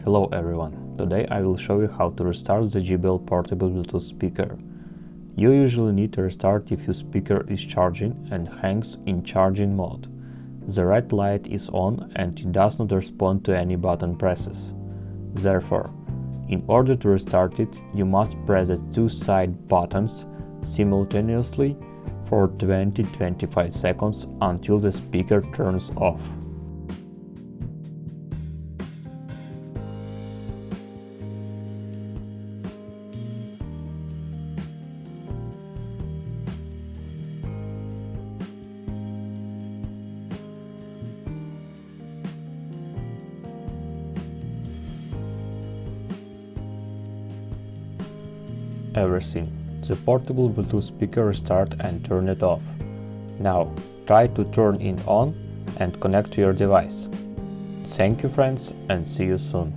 Hello everyone, today I will show you how to restart the JBL portable Bluetooth speaker. You usually need to restart if your speaker is charging and hangs in charging mode. The red light is on and it does not respond to any button presses. Therefore, in order to restart it, you must press the two side buttons simultaneously for 20-25 seconds until the speaker turns off. Everything. The portable Bluetooth speaker restart and turn it off. Now, try to turn it on and connect to your device. Thank you friends and see you soon.